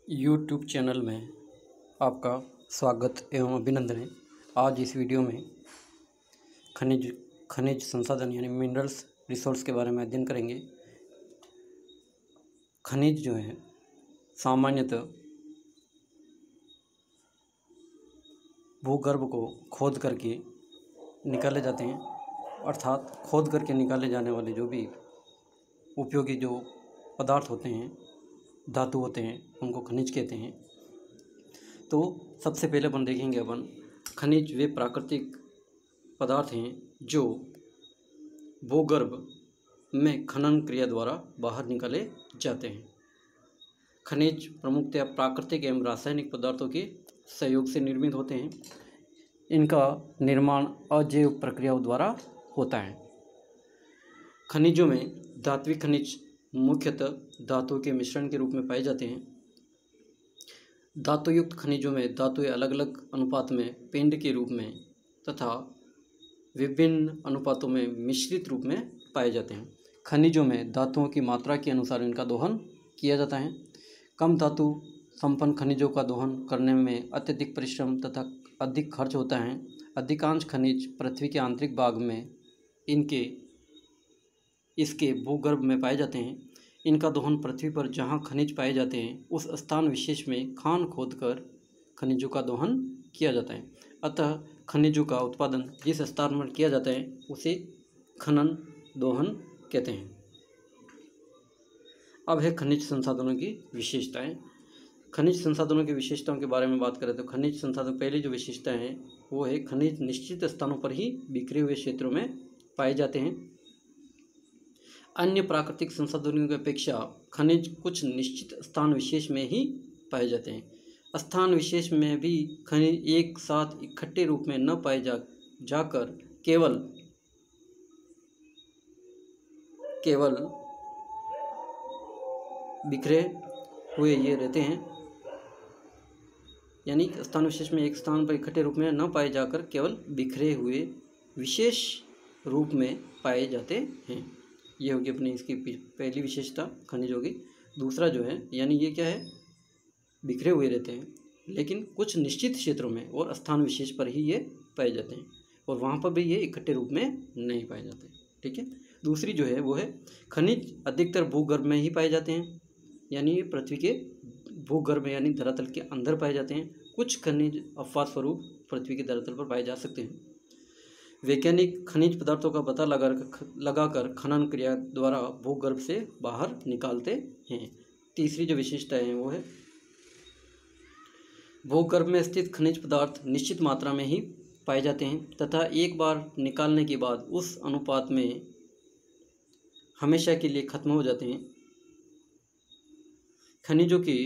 YouTube channel में आपका स्वागत एवं अभिनंदन है। आज इस वीडियो में खनिज संसाधन यानी मिनरल्स रिसोर्स के बारे में अध्ययन करेंगे। खनिज जो है सामान्यतः भूगर्भ को खोद करके निकाले जाते हैं, अर्थात खोद करके निकाले जाने वाले जो भी उपयोगी जो पदार्थ होते हैं, धातु होते हैं, उनको खनिज कहते हैं। तो सबसे पहले अपन देखेंगे खनिज वे प्राकृतिक पदार्थ हैं जो भूगर्भ में खनन क्रिया द्वारा बाहर निकाले जाते हैं। खनिज प्रमुखतया प्राकृतिक एवं रासायनिक पदार्थों के सहयोग से निर्मित होते हैं। इनका निर्माण अजैव प्रक्रियाओं द्वारा होता है। खनिजों में धात्विक खनिज मुख्यतः धातुओं के मिश्रण के रूप में पाए जाते हैं। धातुयुक्त खनिजों में धातुएं अलग अलग अनुपात में पिंड के रूप में तथा विभिन्न अनुपातों में मिश्रित रूप में पाए जाते हैं। खनिजों में धातुओं की मात्रा के अनुसार इनका दोहन किया जाता है। कम धातु संपन्न खनिजों का दोहन करने में अत्यधिक परिश्रम तथा अधिक खर्च होता है। अधिकांश खनिज पृथ्वी के आंतरिक भाग में इसके भूगर्भ में पाए जाते हैं। इनका दोहन पृथ्वी पर जहां खनिज पाए जाते हैं उस स्थान विशेष में खान खोदकर खनिजों का दोहन किया जाता है। अतः खनिजों का उत्पादन जिस स्थान पर किया जाता है उसे खनन दोहन कहते हैं। अब है खनिज संसाधनों की विशेषताएं। खनिज संसाधनों की विशेषताओं के बारे में बात करें तो खनिज संसाधन पहली जो विशेषता है वो है खनिज निश्चित स्थानों पर ही बिखरे हुए क्षेत्रों में पाए जाते हैं। अन्य प्राकृतिक संसाधनों की अपेक्षा खनिज कुछ निश्चित स्थान विशेष में ही पाए जाते हैं। स्थान विशेष में भी खनिज एक साथ इकट्ठे रूप में न पाए जाकर केवल बिखरे हुए ये रहते हैं। यानी स्थान विशेष में एक स्थान पर इकट्ठे रूप में न पाए जाकर केवल बिखरे हुए विशेष रूप में पाए जाते हैं। ये होगी अपनी इसकी पहली विशेषता खनिजों की। दूसरा जो है यानी ये क्या है, बिखरे हुए रहते हैं लेकिन कुछ निश्चित क्षेत्रों में और स्थान विशेष पर ही ये पाए जाते हैं और वहाँ पर भी ये इकट्ठे रूप में नहीं पाए जाते। ठीक है। दूसरी जो है वो है खनिज अधिकतर भूगर्भ में ही पाए जाते हैं, यानी ये पृथ्वी के भूगर्भ यानी धरातल के अंदर पाए जाते हैं। कुछ खनिज अपवाद स्वरूप पृथ्वी के धरातल पर पाए जा सकते हैं। वैज्ञानिक खनिज पदार्थों का पता लगाकर खनन क्रिया द्वारा भूगर्भ से बाहर निकालते हैं। तीसरी जो विशेषता है वो है भूगर्भ में स्थित खनिज पदार्थ निश्चित मात्रा में ही पाए जाते हैं तथा एक बार निकालने के बाद उस अनुपात में हमेशा के लिए खत्म हो जाते हैं। खनिजों की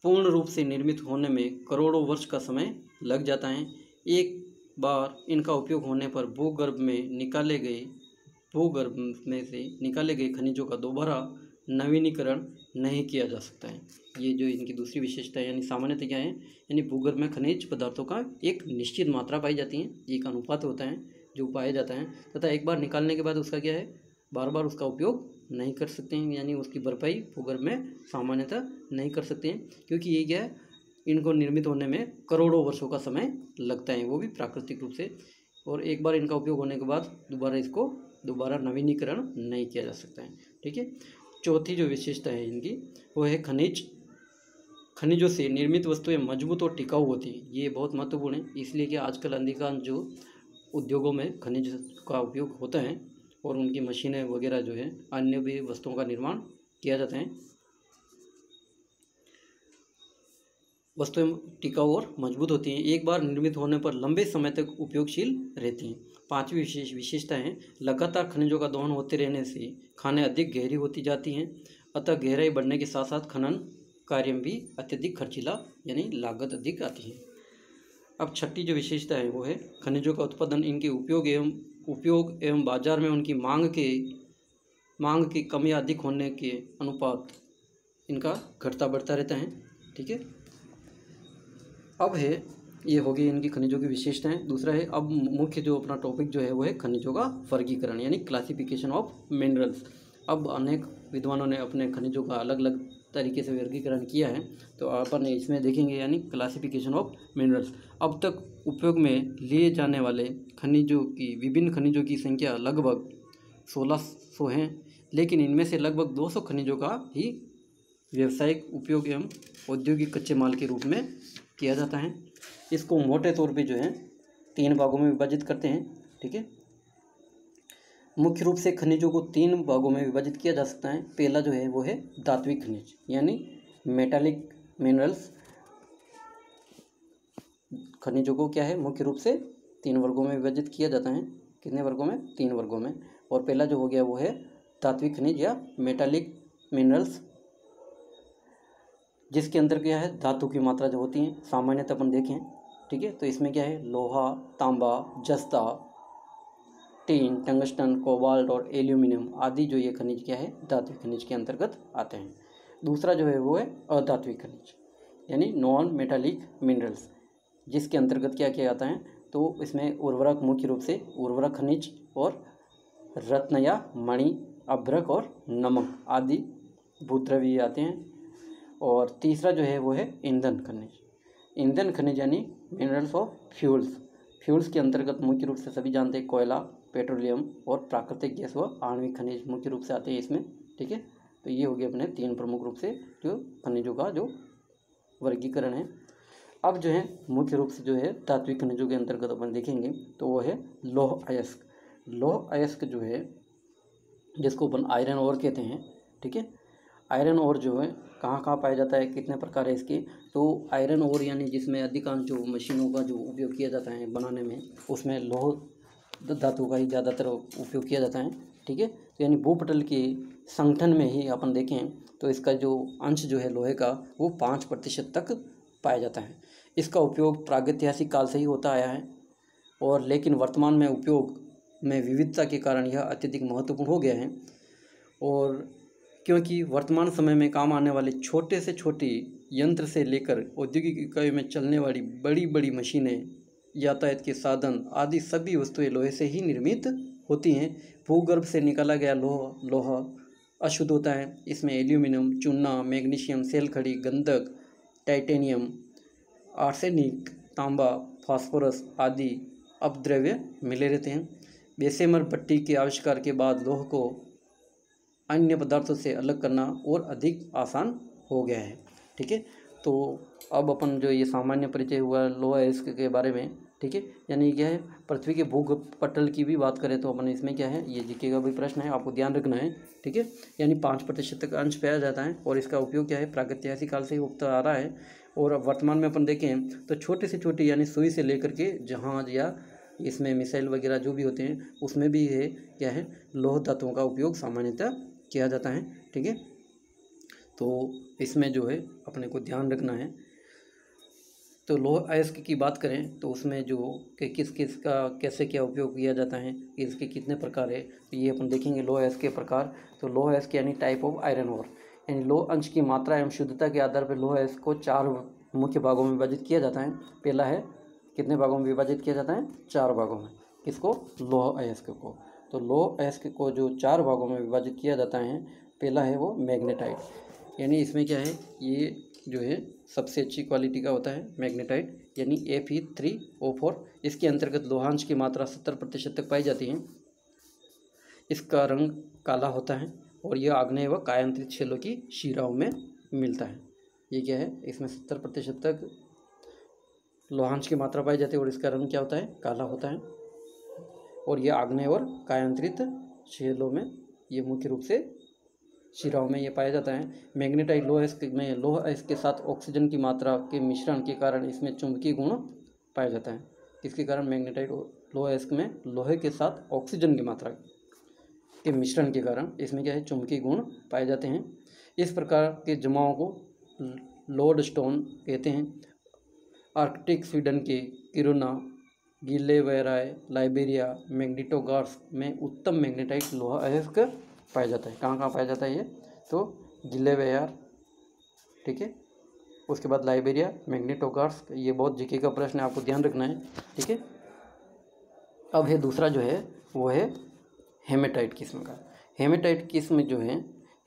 पूर्ण रूप से निर्मित होने में करोड़ों वर्ष का समय लग जाता है। एक बार इनका उपयोग होने पर भूगर्भ में से निकाले गए खनिजों का दोबारा नवीनीकरण नहीं किया जा सकता है। ये जो इनकी दूसरी विशेषता है, यानी सामान्यतः क्या है, यानी भूगर्भ में खनिज पदार्थों का एक निश्चित मात्रा पाई जाती है, एक अनुपात होता है जो पाया जाता है तथा एक बार निकालने के बाद उसका क्या है, बार बार उसका उपयोग नहीं कर सकते हैं, यानी उसकी भरपाई भूगर्भ में सामान्यतः नहीं कर सकते हैं, क्योंकि ये क्या है, इनको निर्मित होने में करोड़ों वर्षों का समय लगता है, वो भी प्राकृतिक रूप से। और एक बार इनका उपयोग होने के बाद दोबारा नवीनीकरण नहीं किया जा सकता है। ठीक है। चौथी जो विशेषता है इनकी वो है खनिजों से निर्मित वस्तुएं मजबूत और टिकाऊ होती हैं। ये बहुत महत्वपूर्ण है, इसलिए कि आजकल अधिकांश जो उद्योगों में खनिज का उपयोग होता है और उनकी मशीनें वगैरह जो है अन्य भी वस्तुओं का निर्माण किया जाता है। वस्तुएं टिकाऊ और मजबूत होती हैं, एक बार निर्मित होने पर लंबे समय तक उपयोगशील रहती हैं। पांचवी विशेषता है लगातार खनिजों का दोहन होते रहने से खानें अधिक गहरी होती जाती हैं, अतः गहराई बढ़ने के साथ साथ खनन कार्य में भी अत्यधिक खर्चीला यानी लागत अधिक आती है। अब छठी जो विशेषता है वो है खनिजों का उत्पादन, इनके उपयोग एवं बाजार में उनकी मांग की कमी अधिक होने के अनुपात इनका घटता बढ़ता रहता है। ठीक है। अब है ये होगी इनकी खनिजों की विशेषताएं। दूसरा है अब मुख्य जो अपना टॉपिक जो है वो है खनिजों का वर्गीकरण यानी क्लासिफिकेशन ऑफ मिनरल्स। अब अनेक विद्वानों ने अपने खनिजों का अलग अलग तरीके से वर्गीकरण किया है। तो अपन इसमें देखेंगे यानी क्लासिफिकेशन ऑफ मिनरल्स। अब तक उपयोग में लिए जाने वाले विभिन्न खनिजों की संख्या लगभग 1600 हैं, लेकिन इनमें से लगभग 200 खनिजों का ही व्यावसायिक उपयोग एवं औद्योगिक कच्चे माल के रूप में किया जाता है। इसको मोटे तौर पे जो है 3 भागों में विभाजित करते हैं। ठीक है, मुख्य रूप से खनिजों को 3 भागों में विभाजित किया जा सकता है। पहला जो है वो है धात्विक खनिज यानी मेटालिक मिनरल्स। खनिजों को क्या है मुख्य रूप से 3 वर्गों में विभाजित किया जाता है। कितने वर्गों में? 3 वर्गों में। और पहला जो हो गया वो है धात्विक खनिज या मेटालिक मिनरल्स, जिसके अंदर क्या है धातु की मात्रा जो होती है सामान्यतः अपन देखें। ठीक है, तो इसमें क्या है लोहा, तांबा, जस्ता, टीन, टंगस्टन, कोबाल्ट और एल्यूमिनियम आदि जो ये खनिज क्या है धात्विक खनिज के अंतर्गत आते हैं। दूसरा जो है वो है अधात्विक खनिज यानी नॉन मेटालिक मिनरल्स, जिसके अंतर्गत क्या किया जाता है तो इसमें उर्वरक, मुख्य रूप से उर्वरक खनिज और रत्न या मणि, अभ्रक और नमक आदि भूद्रव्य आते हैं। और तीसरा जो है वो है ईंधन खनिज। ईंधन खनिज यानी मिनरल्स ऑफ फ्यूल्स के अंतर्गत मुख्य रूप से सभी जानते हैं कोयला, पेट्रोलियम और प्राकृतिक गैस व आणविक खनिज मुख्य रूप से आते हैं इसमें। ठीक है, तो ये हो गए अपने 3 प्रमुख रूप से जो खनिजों का जो वर्गीकरण है। अब जो है मुख्य रूप से जो है धात्विक खनिजों के अंतर्गत अपन देखेंगे तो वो है लौह अयस्क। लौह अयस्क जो है जिसको अपन आयरन ओर कहते हैं। ठीक है, आयरन ओर जो है कहाँ कहाँ पाया जाता है, कितने प्रकार है इसके, तो आयरन ओर यानी जिसमें अधिकांश जो मशीनों का जो उपयोग किया जाता है बनाने में उसमें लौह धातु का ही ज़्यादातर उपयोग किया जाता है। ठीक है, तो यानी भूपटल के संगठन में ही अपन देखें तो इसका जो अंश जो है लोहे का वो 5% तक पाया जाता है। इसका उपयोग प्रागैतिहासिक काल से ही होता आया है और लेकिन वर्तमान में उपयोग में विविधता के कारण यह अत्यधिक महत्वपूर्ण हो गया है। और क्योंकि वर्तमान समय में काम आने वाले छोटे से छोटे यंत्र से लेकर औद्योगिक इकाइयों में चलने वाली बड़ी बड़ी मशीनें, यातायात के साधन आदि सभी वस्तुएं लोहे से ही निर्मित होती हैं। भूगर्भ से निकाला गया लोहा अशुद्ध होता है। इसमें एल्यूमिनियम, चूना, मैग्नीशियम, सेल खड़ी, गंधक, टाइटेनियम, आर्सेनिक, तांबा, फास्फोरस आदि अपद्रव्य मिले रहते हैं। बेसेमर भट्टी के आविष्कार के बाद लोह को अन्य पदार्थों से अलग करना और अधिक आसान हो गया है। ठीक है, तो अब अपन जो ये सामान्य परिचय हुआ लोहा अयस्क के बारे में। ठीक है, यानी क्या है पृथ्वी के भूपटल की भी बात करें तो अपन इसमें क्या है ये जीके का भी प्रश्न है, आपको ध्यान रखना है। ठीक है, यानी 5% तक अंश पाया जाता है और इसका उपयोग क्या है प्रागैतिहासिक काल से ही होता आ रहा है। और अब वर्तमान में अपन देखें तो छोटे से छोटे यानी सुई से लेकर के जहाज या इसमें मिसाइल वगैरह जो भी होते हैं उसमें भी है क्या है लौह धातुओं का उपयोग सामान्यतः किया जाता है। ठीक है, तो इसमें जो है अपने को ध्यान रखना है। तो लोह अयस्क की बात करें तो उसमें जो कि किस किस का कैसे क्या उपयोग किया जाता है, इसके कितने प्रकार है, तो ये अपन देखेंगे लोह अयस्क के प्रकार। तो लोह अयस्क यानी टाइप ऑफ आयरन ओर, यानी लोह अंश की मात्रा एवं शुद्धता के आधार पर लोह अयस्क को 4 मुख्य भागों में विभाजित किया जाता है। पहला है कितने भागों में विभाजित किया जाता है? 4 भागों में। किसको? लोह अयस्क को। तो लोह अयस्क को जो 4 भागों में विभाजित किया जाता है, पहला है वो मैग्नेटाइट, यानी इसमें क्या है ये जो है सबसे अच्छी क्वालिटी का होता है मैग्नेटाइट, यानी Fe3O4। इसके अंतर्गत लोहांश की मात्रा 70% तक पाई जाती है। इसका रंग काला होता है और यह आग्नेय व कायांतरित शैलों की शिराओं में मिलता है। ये क्या है इसमें 70% तक लोहांश की मात्रा पाई जाती है और इसका रंग क्या होता है? काला होता है और यह आग्नेय और कायांतरित शैलों में ये मुख्य रूप से शिराओं में ये पाया जाता है। मैग्नेटाइट लोह अयस्क के साथ ऑक्सीजन की मात्रा के मिश्रण के कारण इसमें चुंबकीय गुण पाया जाता है। इसके कारण मैग्नेटाइट लोह अयस्क में लोहे के साथ ऑक्सीजन की मात्रा के मिश्रण के कारण इसमें क्या है चुंबकीय गुण पाए जाते हैं। इस प्रकार के जमावों को लोडस्टोन कहते हैं। आर्कटिक स्वीडन के किरुना, गिलेवेराय, लाइबेरिया, मैग्नेटोगार्स्क में उत्तम मैग्नेटाइट लोहा अयस्क पाया जाता है। कहाँ कहाँ पाया जाता है ये? तो गिलेवेयर, ठीक है, उसके बाद लाइबेरिया, मैग्नेटोगार्स्क। ये बहुत जीके का प्रश्न है, आपको ध्यान रखना है। ठीक है, अब है दूसरा जो है वो है हेमेटाइट किस्म का। हेमेटाइट किस्म जो है,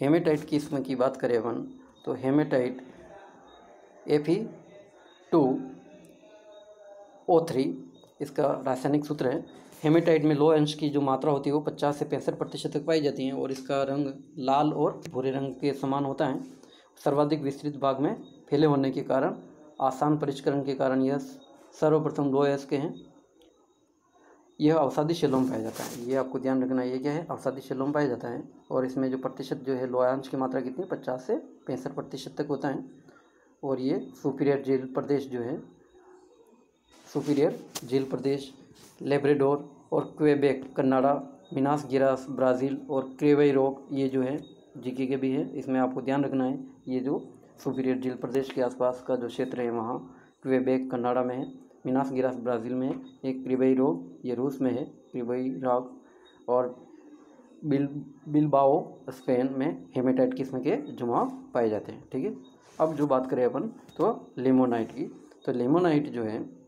हेमेटाइट किस्म की बात करें अपन तो हेमेटाइट Fe2O3 इसका रासायनिक सूत्र है। हेमेटाइट में लोह अंश की जो मात्रा होती है वो 50 से 65% तक पाई जाती है और इसका रंग लाल और भूरे रंग के समान होता है। सर्वाधिक विस्तृत भाग में फैले होने के कारण आसान परिष्करण के कारण यह सर्वप्रथम लोह अयस्क हैं। यह अवसादी शैलों में पाया जाता है। ये आपको ध्यान रखना है, ये क्या है, अवसादी शैलों में पाया जाता है। और इसमें जो प्रतिशत जो है लोहांश की मात्रा कितनी 50 से 65% तक होता है। और ये सुपीरियर झील प्रदेश जो है, सुपीरियर झील प्रदेश, लेब्राडोर और Quebec, Canada, Manas grass Brazil और क्रेवेरोक ये जो है जीके के भी है। इसमें आपको ध्यान रखना है, ये जो सुपीरियर झील प्रदेश के आसपास का जो क्षेत्र है वहाँ क्वेबेक कनाडा में है, मिनास गिरास ब्राज़ील में है, एक क्रेवेरोक ये रूस में है, क्रेवेरोक, और बिलबाओ स्पेन में हेमेटाइट किस्म के जमाव पाए जाते हैं। ठीक है, अब जो बात करें अपन तो लिमोनाइट की, तो लिमोनाइट जो है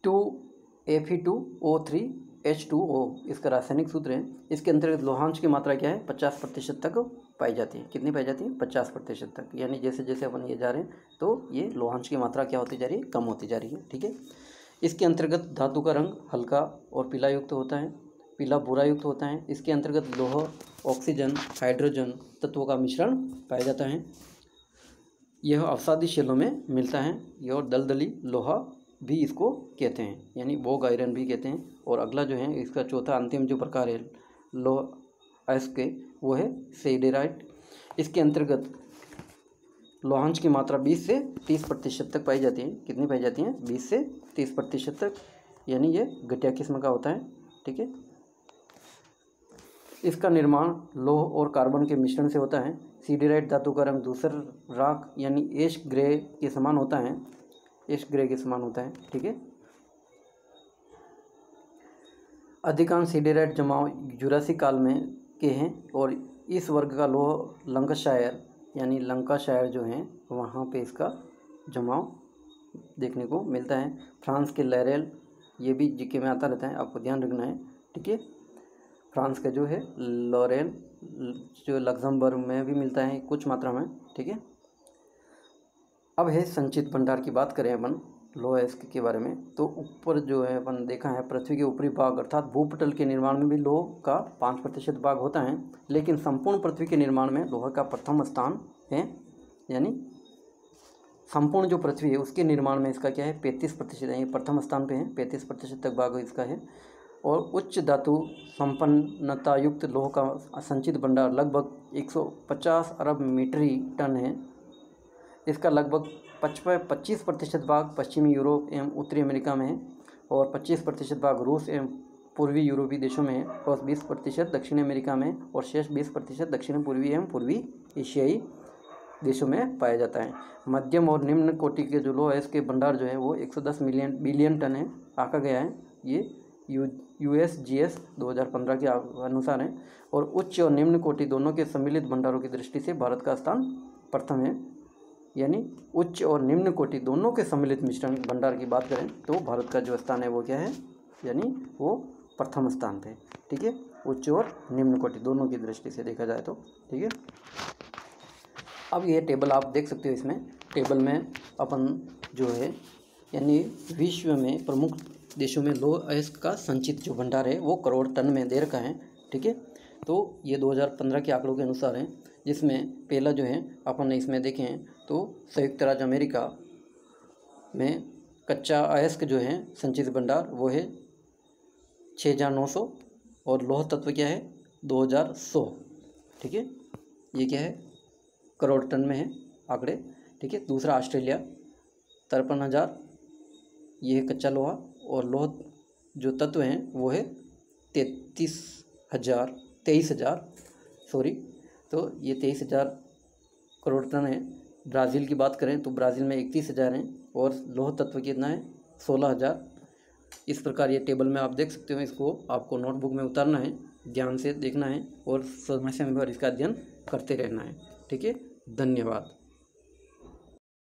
2Fe2O3H2O इसका रासायनिक सूत्र है। इसके अंतर्गत लोहांश की मात्रा क्या है 50% तक पाई जाती है। कितनी पाई जाती है 50% तक, यानी जैसे जैसे अपन ये जा रहे हैं तो ये लोहांश की मात्रा क्या होती जा रही है, कम होती जा रही है। ठीक है, इसके अंतर्गत धातु का रंग हल्का और पीला युक्त होता है, पीला भूरा युक्त होता है। इसके अंतर्गत लोह, ऑक्सीजन, हाइड्रोजन तत्वों का मिश्रण पाया जाता है। यह अवसादी शैलों में मिलता है। यह दलदली लोहा भी इसको कहते हैं, यानी बोग आयरन भी कहते हैं। और अगला जो है इसका चौथा अंतिम जो प्रकार है लोह अयस्क के वो है सिडराइट। इसके अंतर्गत लोहांश की मात्रा 20 से 30% तक पाई जाती है। कितनी पाई जाती है 20 से 30% तक, यानी ये घटिया किस्म का होता है। ठीक है, इसका निर्माण लोह और कार्बन के मिश्रण से होता है। सिडराइट धातु का रंग धूसर राख यानी एश ग्रे के समान होता है, एश ग्रे के समान होता है। ठीक है, अधिकांश सिडराइट जमाव जुरासिक काल में के हैं और इस वर्ग का लोह लंकाशायर यानी लंकाशायर जो है वहाँ पे इसका जमाव देखने को मिलता है। फ्रांस के लैरेल, ये भी जीके में आता रहता है, आपको ध्यान रखना है। ठीक है, फ्रांस का जो है लॉरेल जो लग्जमबर्ग में भी मिलता है कुछ मात्रा में। ठीक है, अब है संचित भंडार की बात करें अपन लोह अयस्क के बारे में, तो ऊपर जो है अपन देखा है पृथ्वी के ऊपरी भाग अर्थात भूपटल के निर्माण में भी लोह का 5% भाग होता है, लेकिन संपूर्ण पृथ्वी के निर्माण में लोह का प्रथम स्थान है। यानी संपूर्ण जो पृथ्वी है उसके निर्माण में इसका क्या है 35% है, ये प्रथम स्थान पे है, 35% तक भाग इसका है। और उच्च धातु संपन्नता युक्त लोह का संचित भंडार लगभग 150 अरब मीट्रिक टन है। इसका लगभग 25% भाग पश्चिमी यूरोप एवं उत्तरी अमेरिका में है और 25% भाग रूस एवं पूर्वी यूरोपीय देशों में है और 20% दक्षिण अमेरिका में और शेष 20% दक्षिण पूर्वी एवं पूर्वी एशियाई देशों में पाया जाता है। मध्यम और निम्न कोटि के जो लोह अयस्क के भंडार जो है वो 110 बिलियन टन है, आका गया है। ये USGS 2015 के अनुसार है और उच्च और निम्न कोटि दोनों के सम्मिलित भंडारों की दृष्टि से भारत का स्थान प्रथम है। यानी उच्च और निम्न कोटि दोनों के सम्मिलित मिश्रण भंडार की बात करें तो भारत का जो स्थान है वो क्या है, यानी वो प्रथम स्थान पे। ठीक है, उच्च और निम्न कोटि दोनों की दृष्टि से देखा जाए तो। ठीक है, अब ये टेबल आप देख सकते हो। इसमें टेबल में अपन जो है यानी विश्व में प्रमुख देशों में लोह अयस्क का संचित जो भंडार है वो करोड़ टन में दे रखा है। ठीक है, तो ये 2015 के आंकड़ों के अनुसार है, जिसमें पहला जो है अपन इसमें देखें तो संयुक्त राज्य अमेरिका में कच्चा अयस्क जो है संचित भंडार वो है 6900 और लोह तत्व क्या है 2100। ठीक है, ये क्या है करोड़ टन में है आंकड़े। ठीक है, दूसरा ऑस्ट्रेलिया 53,000 ये है कच्चा लोहा और लोह जो तत्व हैं वो है 23,000 सॉरी, तो ये 23,000 करोड़ टन है। ब्राज़ील की बात करें तो ब्राज़ील में 31,000 हैं और लोह तत्व कितना है 16,000। इस प्रकार ये टेबल में आप देख सकते हो, इसको आपको नोटबुक में उतारना है, ध्यान से देखना है और समय समय पर इसका अध्ययन करते रहना है। ठीक है, धन्यवाद।